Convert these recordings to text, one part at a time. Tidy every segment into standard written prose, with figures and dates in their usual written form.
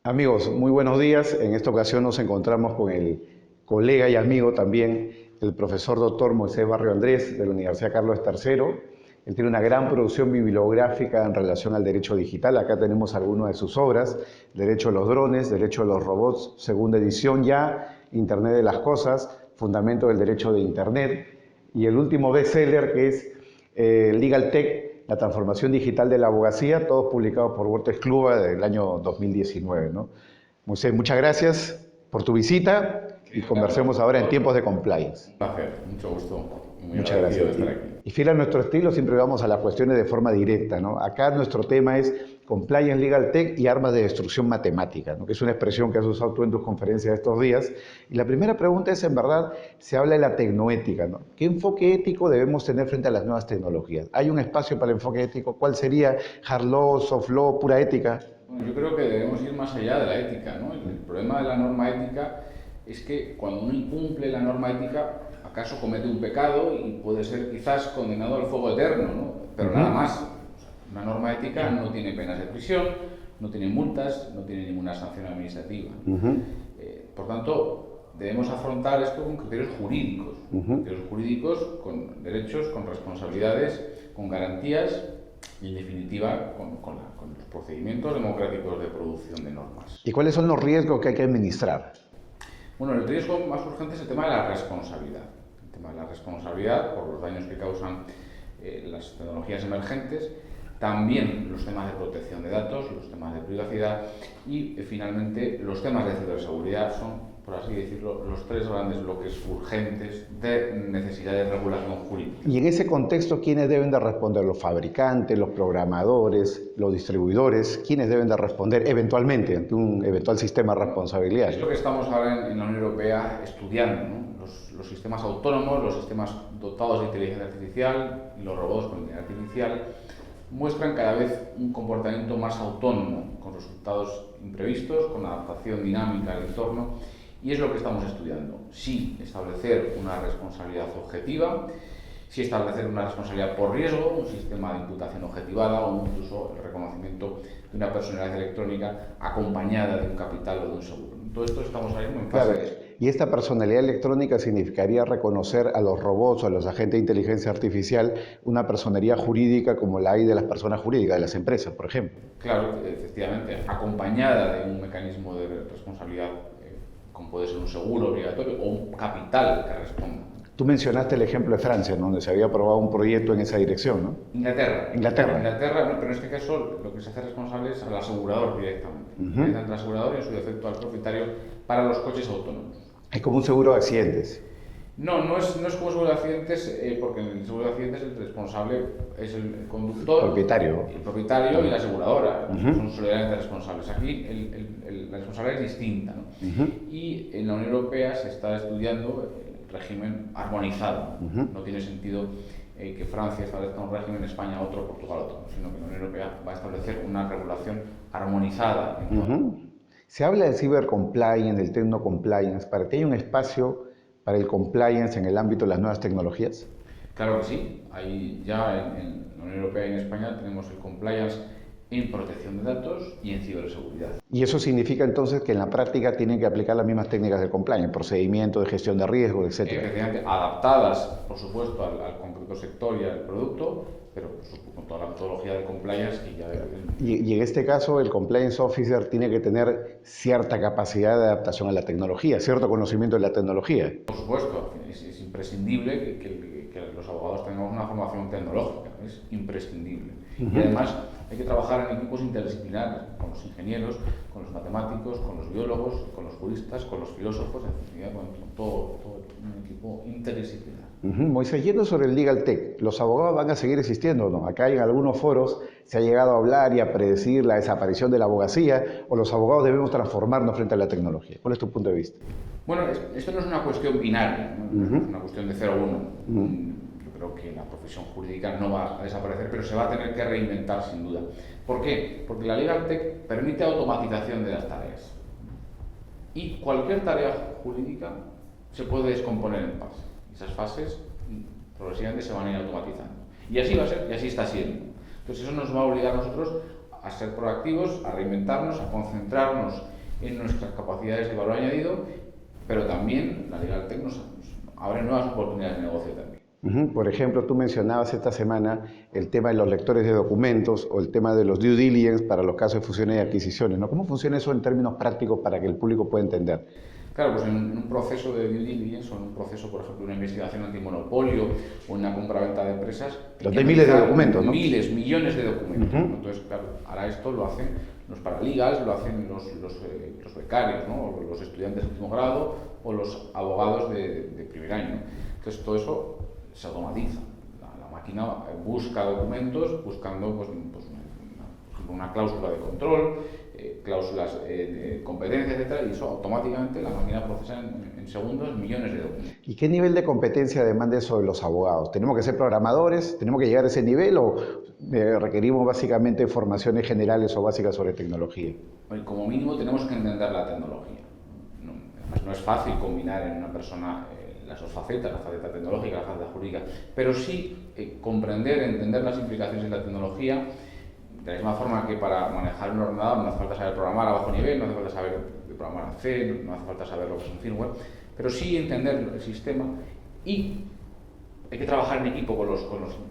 Amigos, muy buenos días. En esta ocasión nos encontramos con el colega y amigo también, el profesor doctor Moisés Barrio Andrés de la Universidad Carlos III. Él tiene una gran producción bibliográfica en relación al derecho digital. Acá tenemos algunas de sus obras: Derecho a los drones, Derecho a los robots, segunda edición ya, Internet de las cosas, Fundamento del derecho de Internet, y el último bestseller que es Legal Tech, la transformación digital de la abogacía, todos publicados por Wolters Kluwer del año 2019, ¿no? Moisés, muchas gracias por tu visita y conversemos ahora en tiempos de compliance. Un placer, mucho gusto y muy Muchas agradecido gracias. de estar aquí. Y fiel a nuestro estilo, siempre vamos a las cuestiones de forma directa, ¿no? Acá nuestro tema es Compliance Legal Tech y armas de destrucción matemática, ¿no? Que es una expresión que has usado tú en tus conferencias estos días. Y la primera pregunta es, en verdad, se habla de la tecnoética, ¿no? ¿Qué enfoque ético debemos tener frente a las nuevas tecnologías? ¿Hay un espacio para el enfoque ético? ¿Cuál sería? ¿Hard law, soft law, pura ética? Bueno, yo creo que debemos ir más allá de la ética, ¿no? El problema de la norma ética es que cuando uno incumple la norma ética, acaso comete un pecado y puede ser quizás condenado al fuego eterno, ¿no? Pero nada más. O sea, una norma ética no tiene penas de prisión, no tiene multas, no tiene ninguna sanción administrativa. Por tanto, debemos afrontar esto con criterios jurídicos, criterios jurídicos con derechos, con responsabilidades, con garantías y, en definitiva, con los procedimientos democráticos de producción de normas. ¿Y cuáles son los riesgos que hay que administrar? Bueno, el riesgo más urgente es el tema de la responsabilidad. El tema de la responsabilidad por los daños que causan las tecnologías emergentes, también los temas de protección de datos, los temas de privacidad y, finalmente, los temas de ciberseguridad son, por así decirlo, los tres grandes bloques urgentes de necesidad de regulación jurídica. Y en ese contexto, ¿quiénes deben de responder? ¿Los fabricantes, los programadores, los distribuidores? ¿Quiénes deben de responder eventualmente ante un eventual sistema de responsabilidad? Es lo que estamos ahora en la Unión Europea estudiando, ¿no? Los sistemas autónomos, los sistemas dotados de inteligencia artificial y los robots con inteligencia artificial muestran cada vez un comportamiento más autónomo, con resultados imprevistos, con adaptación dinámica al entorno. Y es lo que estamos estudiando. Si establecer una responsabilidad objetiva, si establecer una responsabilidad por riesgo, un sistema de imputación objetivada o incluso el reconocimiento de una personalidad electrónica acompañada de un capital o de un seguro. Todo esto estamos ahora mismo en fase de esto. Y esta personalidad electrónica significaría reconocer a los robots o a los agentes de inteligencia artificial una personalidad jurídica como la hay de las personas jurídicas, de las empresas, por ejemplo. Claro, efectivamente, acompañada de un mecanismo de responsabilidad, como puede ser un seguro obligatorio o un capital que responda. Tú mencionaste el ejemplo de Francia, ¿no? Donde se había aprobado un proyecto en esa dirección, ¿no? Inglaterra, no, pero en este caso lo que se hace responsable es al asegurador directamente. Al asegurador y en su defecto al propietario para los coches autónomos. Es como un seguro de accidentes. No es como seguro de accidentes, porque en el seguro de accidentes el responsable es el conductor, el propietario y la aseguradora, son solidariamente responsables. Aquí la responsabilidad es distinta, ¿no? Y en la Unión Europea se está estudiando el régimen armonizado. No tiene sentido que Francia establezca un régimen, España otro, Portugal otro, sino que la Unión Europea va a establecer una regulación armonizada. Se habla del cybercompliance, del techno-compliance. ¿Para ti hay un espacio para el compliance en el ámbito de las nuevas tecnologías? Claro que sí. Ya en la Unión Europea y en España tenemos el compliance en protección de datos y en ciberseguridad. Y eso significa entonces que en la práctica tienen que aplicar las mismas técnicas de compliance, procedimientos de gestión de riesgos, etc. Efectivamente, adaptadas, por supuesto, al concreto sector y al producto, pero con toda la metodología de compliance que ya... Y en este caso, el compliance officer tiene que tener cierta capacidad de adaptación a la tecnología, cierto conocimiento de la tecnología. Por supuesto, es imprescindible que los abogados tengamos una formación tecnológica, es imprescindible. Y además hay que trabajar en equipos interdisciplinares, con los ingenieros, con los matemáticos, con los biólogos, con los juristas, con los filósofos, en definitiva, con todo un equipo interdisciplinar. Moisés, yendo sobre el Legal Tech, ¿los abogados van a seguir existiendo o no? Acá en algunos foros se ha llegado a hablar y a predecir la desaparición de la abogacía, o los abogados debemos transformarnos frente a la tecnología. ¿Cuál es tu punto de vista? Bueno, esto no es una cuestión binaria, ¿no? Es una cuestión de 0 o 1. Yo creo que la profesión jurídica no va a desaparecer, pero se va a tener que reinventar sin duda. ¿Por qué? Porque la Legal Tech permite automatización de las tareas. Y cualquier tarea jurídica se puede descomponer en fases. Esas fases progresivamente se van a ir automatizando. Y así va a ser, y así está siendo. Entonces eso nos va a obligar a nosotros a ser proactivos, a reinventarnos, a concentrarnos en nuestras capacidades de valor añadido, pero también la Legaltech nos abre nuevas oportunidades de negocio también. Por ejemplo, tú mencionabas esta semana el tema de los lectores de documentos o el tema de los due diligence para los casos de fusiones y adquisiciones, ¿no? ¿Cómo funciona eso en términos prácticos para que el público pueda entender? Claro, pues en un proceso de due diligence o en un proceso, por ejemplo, de una investigación antimonopolio o una compra-venta de empresas... Donde hay miles de documentos, ¿no? Miles, millones de documentos. Entonces, claro, ahora esto lo hacen los paralegals, lo hacen los becarios, ¿no? O los estudiantes de último grado o los abogados de primer año. Entonces, todo eso se automatiza. La máquina busca documentos buscando pues una cláusula de control, cláusulas de competencia, etcétera, y eso automáticamente la máquina procesa en segundos millones de documentos. ¿Y qué nivel de competencia demanda eso de los abogados? ¿Tenemos que ser programadores? ¿Tenemos que llegar a ese nivel o requerimos básicamente formaciones generales o básicas sobre tecnología? Como mínimo tenemos que entender la tecnología. Además, no es fácil combinar en una persona las dos facetas, la faceta tecnológica y la faceta jurídica, pero sí comprender, entender las implicaciones de la tecnología. De la misma forma que para manejar un ordenador no hace falta saber programar a bajo nivel, no hace falta saber programar en C, no hace falta saber lo que es un firmware, pero sí entender el sistema, y hay que trabajar en equipo con los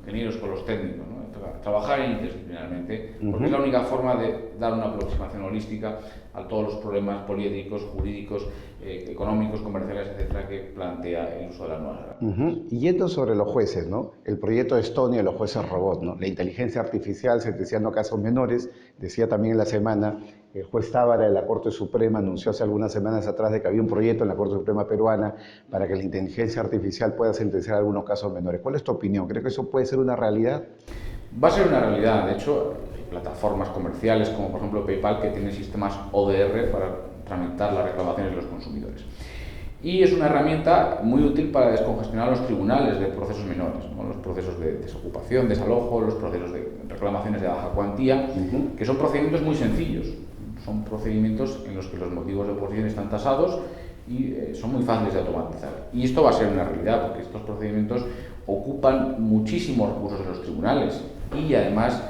ingenieros, con los técnicos, ¿no? Trabajar interdisciplinarmente, porque es la única forma de dar una aproximación holística a todos los problemas políticos, jurídicos, económicos, comerciales, etcétera, que plantea el uso de la nueva era. Y yendo sobre los jueces, ¿no? El proyecto de Estonia de los jueces robot, ¿no? La inteligencia artificial sentenciando casos menores. Decía también en la semana, el juez Tábara de la Corte Suprema anunció hace algunas semanas atrás de que había un proyecto en la Corte Suprema peruana para que la inteligencia artificial pueda sentenciar algunos casos menores. ¿Cuál es tu opinión? ¿Crees que eso puede ser una realidad? Va a ser una realidad. De hecho, hay plataformas comerciales como por ejemplo PayPal que tienen sistemas ODR para tramitar las reclamaciones de los consumidores. Y es una herramienta muy útil para descongestionar los tribunales de procesos menores, ¿no? Los procesos de desocupación, desalojo, los procesos de reclamaciones de baja cuantía, que son procedimientos muy sencillos. Son procedimientos en los que los motivos de oposición están tasados y son muy fáciles de automatizar. Y esto va a ser una realidad, porque estos procedimientos ocupan muchísimos recursos de los tribunales y además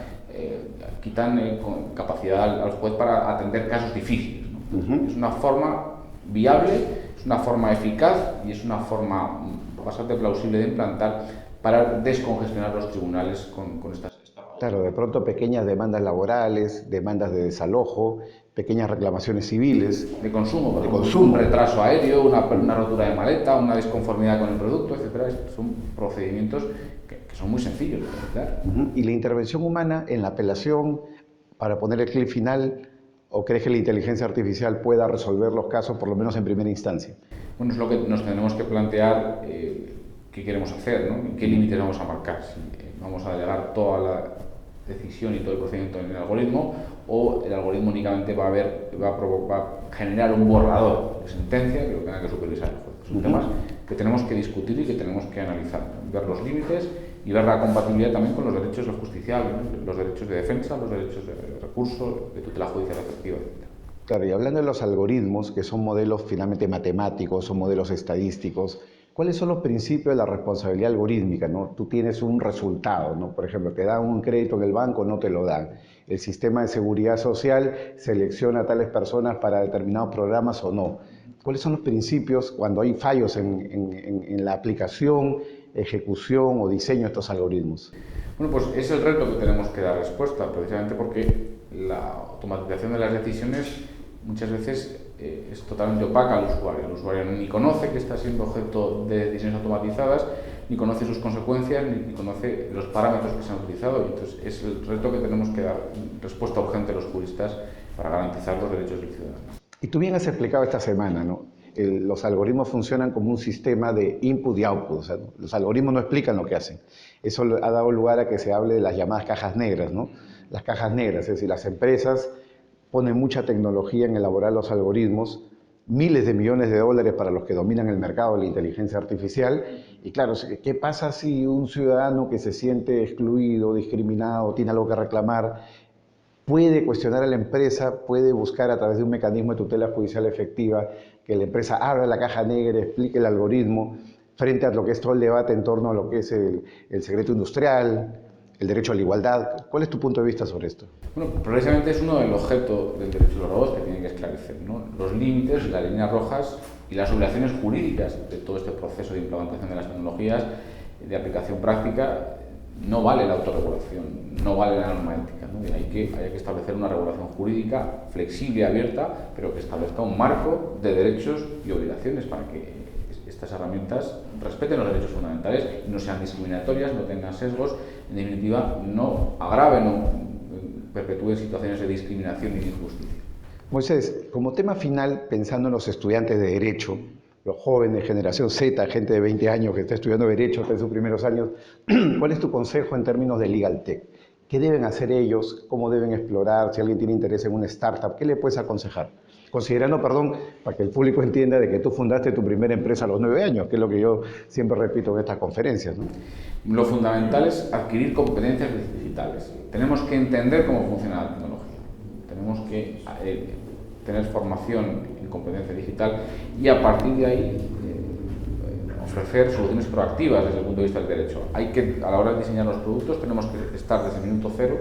quitan capacidad al juez para atender casos difíciles, ¿no? Es una forma viable, es una forma eficaz y es una forma bastante plausible de implantar para descongestionar los tribunales con estas... Claro, de pronto pequeñas demandas laborales, demandas de desalojo, pequeñas reclamaciones civiles. De consumo, un retraso aéreo, una rotura de maleta, una disconformidad con el producto, etcétera. Son procedimientos que son muy sencillos de realizar. ¿Y la intervención humana en la apelación para poner el clic final, o crees que la inteligencia artificial pueda resolver los casos, por lo menos en primera instancia? Bueno, es lo que nos tenemos que plantear, qué queremos hacer, ¿no? ¿Y qué límites vamos a marcar? Si vamos a delegar toda la decisión y todo el procedimiento en el algoritmo, o el algoritmo únicamente va a generar un borrador de sentencia que lo tenga que supervisar el juez. Son temas que tenemos que discutir y que tenemos que analizar, ver los límites y ver la compatibilidad también con los derechos del justiciable, ¿no? Los derechos de defensa, los derechos de recurso, de tutela judicial efectiva, etc. Claro, y hablando de los algoritmos, que son modelos finalmente matemáticos, son modelos estadísticos, ¿cuáles son los principios de la responsabilidad algorítmica, ¿no? Tú tienes un resultado, ¿no? Por ejemplo, te dan un crédito en el banco, no te lo dan. El sistema de seguridad social selecciona a tales personas para determinados programas o no. ¿Cuáles son los principios cuando hay fallos en la aplicación, ejecución o diseño de estos algoritmos? Bueno, pues es el reto que tenemos que dar respuesta, precisamente porque la automatización de las decisiones muchas veces es totalmente opaca al usuario. El usuario ni conoce que está siendo objeto de decisiones automatizadas, ni conoce sus consecuencias, ni conoce los parámetros que se han utilizado. Y entonces es el reto que tenemos que dar respuesta urgente a los juristas para garantizar los derechos del ciudadano. Y tú bien has explicado esta semana, ¿no? Los algoritmos funcionan como un sistema de input y output. O sea, los algoritmos no explican lo que hacen. Eso ha dado lugar a que se hable de las llamadas cajas negras, ¿no? Las cajas negras, es decir, las empresas ponen mucha tecnología en elaborar los algoritmos, miles de millones de dólares para los que dominan el mercado de la inteligencia artificial. Y claro, ¿qué pasa si un ciudadano que se siente excluido, discriminado, tiene algo que reclamar, puede cuestionar a la empresa, puede buscar a través de un mecanismo de tutela judicial efectiva que la empresa abra la caja negra, explique el algoritmo, frente a lo que es todo el debate en torno a lo que es el secreto industrial, el derecho a la igualdad. ¿Cuál es tu punto de vista sobre esto? Bueno, precisamente es uno del objeto del derecho de los robots que tiene que esclarecer, ¿no? Los límites, las líneas rojas y las obligaciones jurídicas de todo este proceso de implementación de las tecnologías de aplicación práctica. No vale la autorregulación, no vale la norma ética, ¿no? Y hay que establecer una regulación jurídica flexible y abierta, pero que establezca un marco de derechos y obligaciones para que estas herramientas respeten los derechos fundamentales y no sean discriminatorias, no tengan sesgos, en definitiva, no agraven o perpetúen situaciones de discriminación y de injusticia. Moisés, como tema final, pensando en los estudiantes de Derecho, los jóvenes, generación Z, gente de 20 años que está estudiando Derecho, está en sus primeros años, ¿cuál es tu consejo en términos de Legal Tech? ¿Qué deben hacer ellos? ¿Cómo deben explorar? Si alguien tiene interés en una startup, ¿qué le puedes aconsejar? Considerando, perdón, para que el público entienda de que tú fundaste tu primera empresa a los 9 años, que es lo que yo siempre repito en estas conferencias, ¿no? Lo fundamental es adquirir competencias digitales. Tenemos que entender cómo funciona la tecnología. Tenemos que tener formación en competencia digital y a partir de ahí ofrecer soluciones proactivas desde el punto de vista del derecho. A la hora de diseñar los productos tenemos que estar desde el minuto cero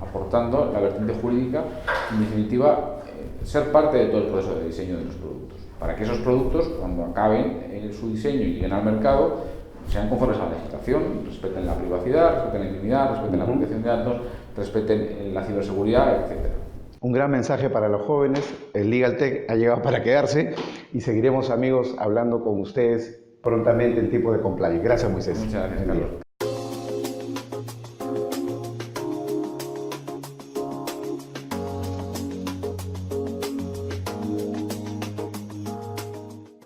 aportando la vertiente jurídica y, en definitiva, ser parte de todo el proceso de diseño de los productos, para que esos productos, cuando acaben su diseño y lleguen al mercado, sean conformes a la legislación, respeten la privacidad, respeten la intimidad, respeten la protección de datos, respeten la ciberseguridad, etc. Un gran mensaje para los jóvenes. El Legal Tech ha llegado para quedarse y seguiremos, amigos, hablando con ustedes prontamente en tiempo de compliance. Gracias, Moisés. Muchas gracias, Carlos.